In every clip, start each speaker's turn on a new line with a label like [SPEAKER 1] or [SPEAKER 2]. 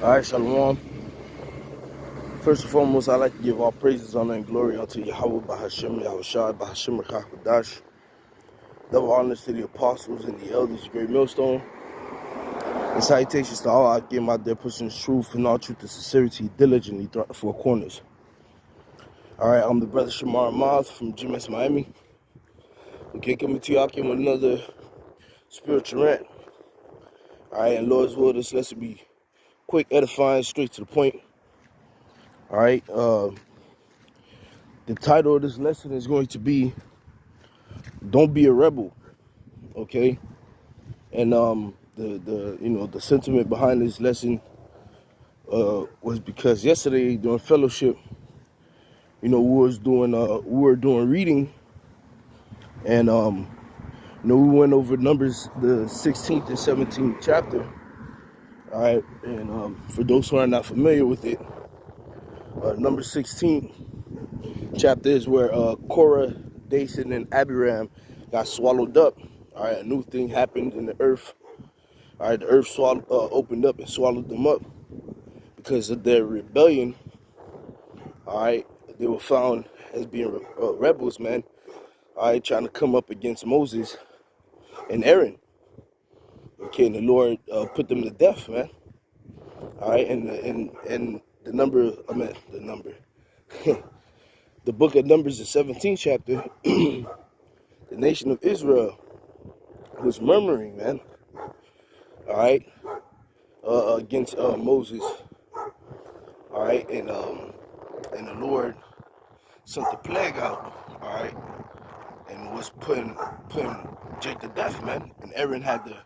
[SPEAKER 1] Alright, Shalom. First and foremost, I'd like to give all praises, honor, and glory unto Yahweh Bahashem, Yahushua, Bahashem, Rakakwadash. Double honors to the apostles and the elders, the great millstone. And salutations to all I give out there pushing truth and all truth and sincerity diligently throughout the four corners. Alright, I'm the brother Shamar Moth from GMS Miami. Okay, coming to y'all with another spiritual rant. Alright, and Lord's will, this lesson be quick, edifying, straight to the point. Alright, the title of this lesson is going to be "Don't Be a Rebel," okay? And the sentiment behind this lesson was because yesterday during fellowship, we were doing reading, and we went over Numbers, the 16th and 17th chapter. All right, and for those who are not familiar with it, number 16 chapter is where Korah, Dathan, and Abiram got swallowed up. All right, a new thing happened in the earth. All right, the earth opened up and swallowed them up because of their rebellion. All right, they were found as being rebels, man. All right, trying to come up against Moses and Aaron. Okay, and the Lord put them to death, man. All right, and the book of Numbers, the 17th chapter, the nation of Israel was murmuring, man. All right, against Moses. All right, and the Lord sent the plague out. All right, and was putting Jake to death, man. And Aaron had to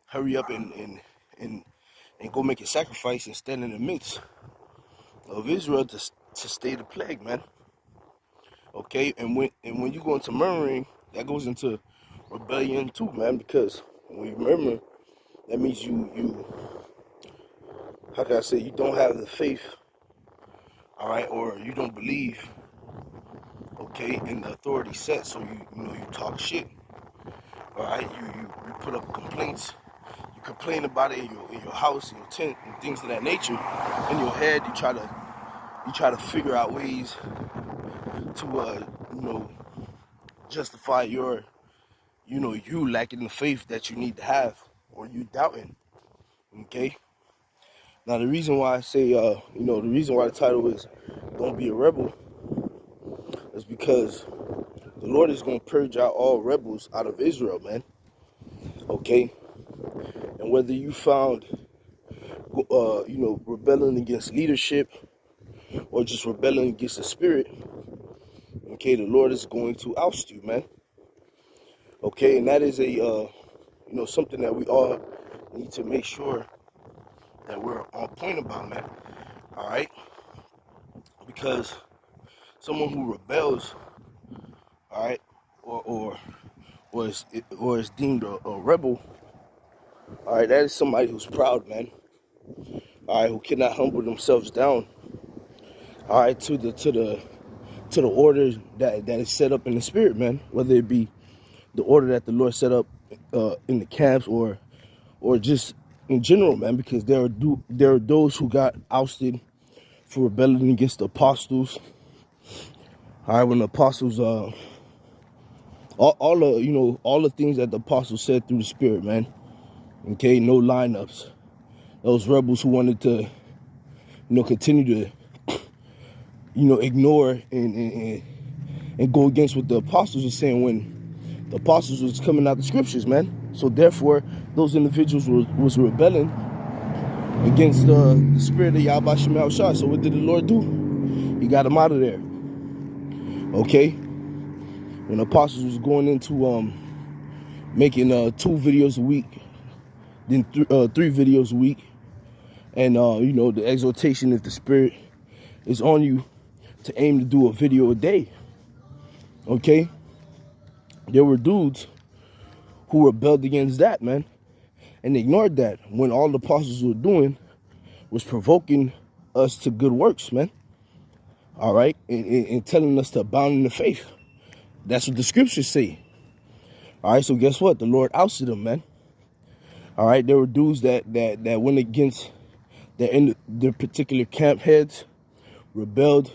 [SPEAKER 1] hurry up and go make a sacrifice and stand in the midst of Israel to stay the plague, man. Okay, and when you go into murmuring, that goes into rebellion too, man. Because when you murmur, that means you how can I say, you don't have the faith, all right, or you don't believe, okay, in the authority set. So you talk shit, all right. You put up complaints. You complain about it in your house, in your tent, and things of that nature. In your head, you try to figure out ways to justify your you lacking the faith that you need to have, or you doubting. Okay. Now the reason why I say the reason why the title is "Don't Be a Rebel" is because the Lord is going to purge out all rebels out of Israel, man. Okay. And whether you found rebelling against leadership or just rebelling against the spirit, okay, the Lord is going to oust you, man. Okay, and that is a something that we all need to make sure that we're on point about, man. All right, because someone who rebels, all right, or is deemed a rebel, all right, that is somebody who's proud, man. All right, who cannot humble themselves down, all right, to the order that is set up in the spirit, man. Whether it be the order that the Lord set up in the camps, or just in general, man. Because there are those who got ousted for rebelling against the apostles. All right, when the apostles all the things that the apostles said through the spirit, man. Okay, no lineups. Those rebels who wanted to continue to ignore and go against what the apostles were saying when the apostles was coming out the scriptures, man. So therefore, those individuals was rebelling against the spirit of Yahweh Shema Shah. So what did the Lord do? He got them out of there. Okay? When the apostles was going into making 2 videos a week, then 3 videos a week, and the exhortation, if the spirit is on you, to aim to do a video a day. Okay? There were dudes who rebelled against that, man, and ignored that when all the apostles were doing was provoking us to good works, man. All right, and telling us to abound in the faith. That's what the scriptures say. All right, so guess what? The Lord ousted them, man. All right, there were dudes that went against that in their particular camp heads rebelled,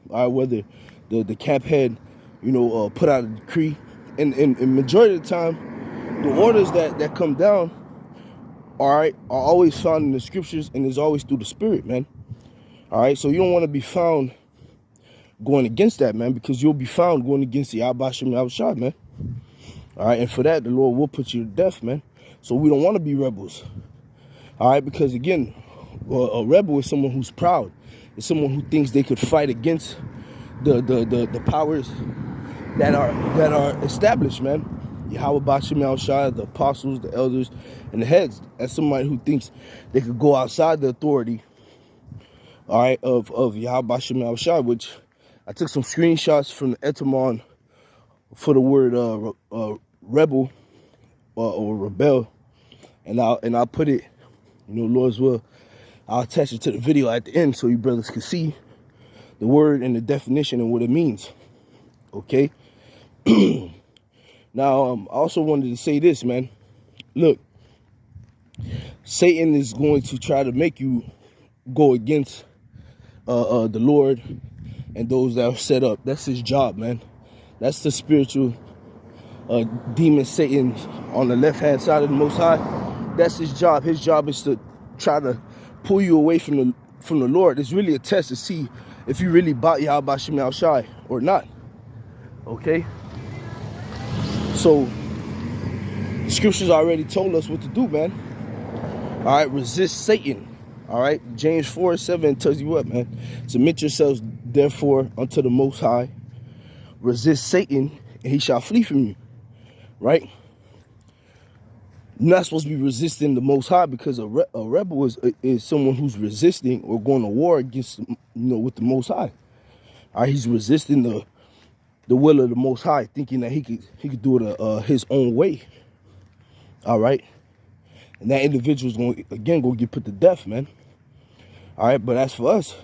[SPEAKER 1] whether the camp head, put out a decree. And majority of the time, the orders that come down, are always found in the scriptures, and is always through the Spirit, man. All right, so you don't want to be found going against that, man, because you'll be found going against the Yahweh Shem Yahushua, man. All right, and for that, the Lord will put you to death, man. So we don't want to be rebels. All right, because again, a rebel is someone who's proud. It's someone who thinks they could fight against the powers that are established, man. Yahweh Bashim Yahushua, the apostles, the elders, and the heads. That's somebody who thinks they could go outside the authority, all right, of Yahweh Bashim Yahushua, which I took some screenshots from the etymon for the word rebel or rebel, and I'll put it, Lord's will, I'll attach it to the video at the end so you brothers can see the word and the definition and what it means. Okay. Now, I also wanted to say this, man. Look, Satan is going to try to make you go against the Lord and those that are set up. That's his job, man. That's the spiritual demon Satan on the left-hand side of the Most High. That's his job. His job is to try to pull you away from the Lord. It's really a test to see if you really bought Yahweh Shem Yahushua or not. Okay? So, the scriptures already told us what to do, man. All right, resist Satan. All right, James 4:7 tells you what, man. Submit yourselves, therefore, unto the Most High. Resist Satan, and he shall flee from you. Right? You're not supposed to be resisting the Most High, because a rebel is someone who's resisting or going to war against, with the Most High. All right, he's resisting the will of the Most High, thinking that he could do it his own way. All right, and that individual's going to get put to death, man. All right, but as for us,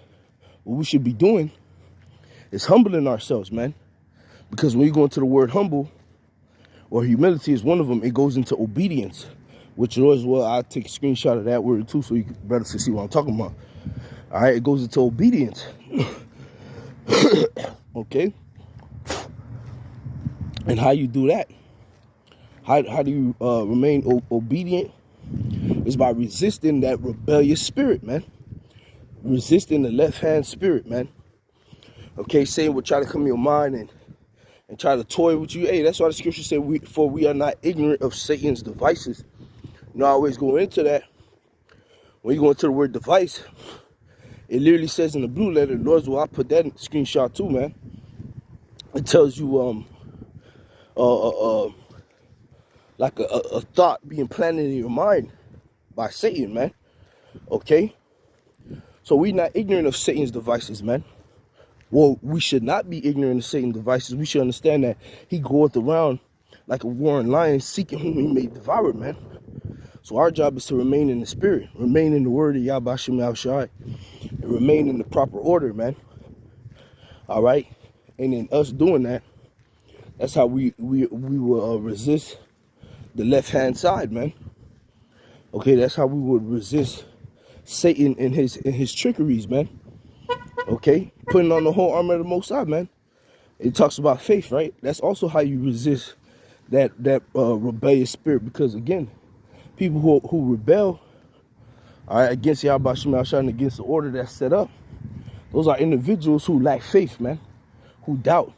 [SPEAKER 1] what we should be doing is humbling ourselves, man, because when you go into the word humble, or humility is one of them, it goes into obedience, which as well, I'll take a screenshot of that word too, so you better see what I'm talking about. All right, it goes into obedience. Okay. And how you do that? How do you remain obedient? Is by resisting that rebellious spirit, man. Resisting the left-hand spirit, man. Okay, Satan will try to come in your mind and try to toy with you. Hey, that's why the scripture said, for we are not ignorant of Satan's devices. I always go into that. When you go into the word device, it literally says in the blue letter, Lord's will, I put that in the screenshot too, man. It tells you like a thought being planted in your mind by Satan, man. Okay? So we're not ignorant of Satan's devices, man. Well, we should not be ignorant of Satan's devices. We should understand that he goeth around like a roaring lion, seeking whom he may devour, man. So our job is to remain in the spirit, remain in the word of Yahweh Shem Yahushua, and remain in the proper order, man. All right? And in us doing that, that's how we will resist the left-hand side, man. Okay, that's how we would resist Satan and his trickeries, man. Okay, putting on the whole armor of the Most High, man. It talks about faith, right? That's also how you resist that rebellious spirit, because again, people who rebel, all right, against Yahweh Shem Yahushua and against the order that's set up, those are individuals who lack faith, man, who doubt.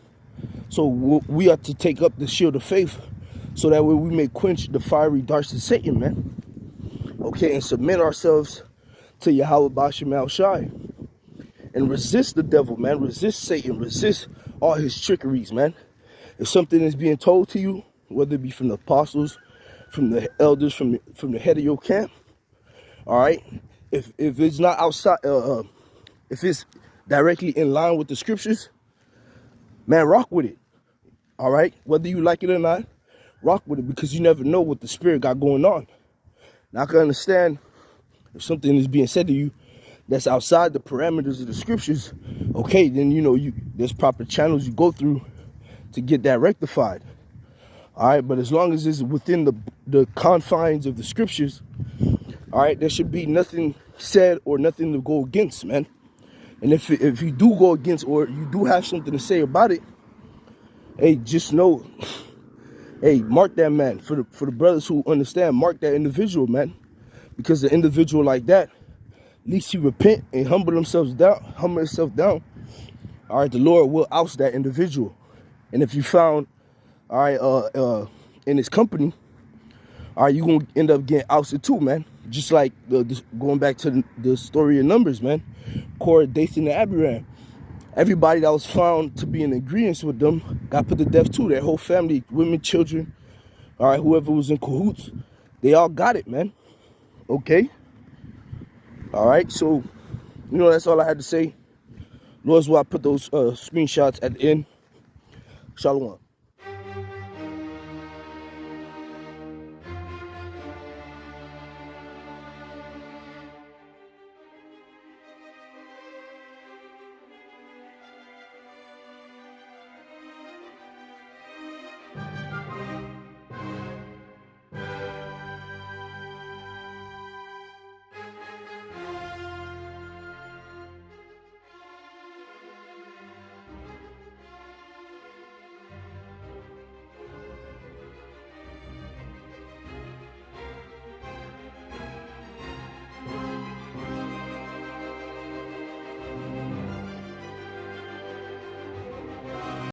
[SPEAKER 1] So we have to take up the shield of faith, so that way we may quench the fiery darts of Satan, man. Okay, and submit ourselves to Yahweh Bashim Yahushua and resist the devil, man. Resist Satan. Resist all his trickeries, man. If something is being told to you, whether it be from the apostles, from the elders, from the head of your camp, all right, if it's not outside, if it's directly in line with the scriptures, man, rock with it. All right, whether you like it or not, rock with it, because you never know what the spirit got going on. Now, I can understand if something is being said to you that's outside the parameters of the scriptures, okay, then there's proper channels you go through to get that rectified. All right, but as long as it's within the confines of the scriptures, All right, there should be nothing said or nothing to go against, man. And if you do go against or you do have something to say about it, hey, just know, hey, mark that man. For the brothers who understand, mark that individual, man. Because the individual like that, at least he repent and humble himself down. All right, the Lord will oust that individual. And if you found, all right, in his company, all right, you're going to end up getting ousted too, man. Just like going back to the story of Numbers, man. Korah, Dathan, and Abiram. Everybody that was found to be in agreement with them got put to death too. Their whole family, women, children, all right, whoever was in cahoots, they all got it, man. Okay? All right, so, that's all I had to say. Lord's why I put those screenshots at the end. Shalom.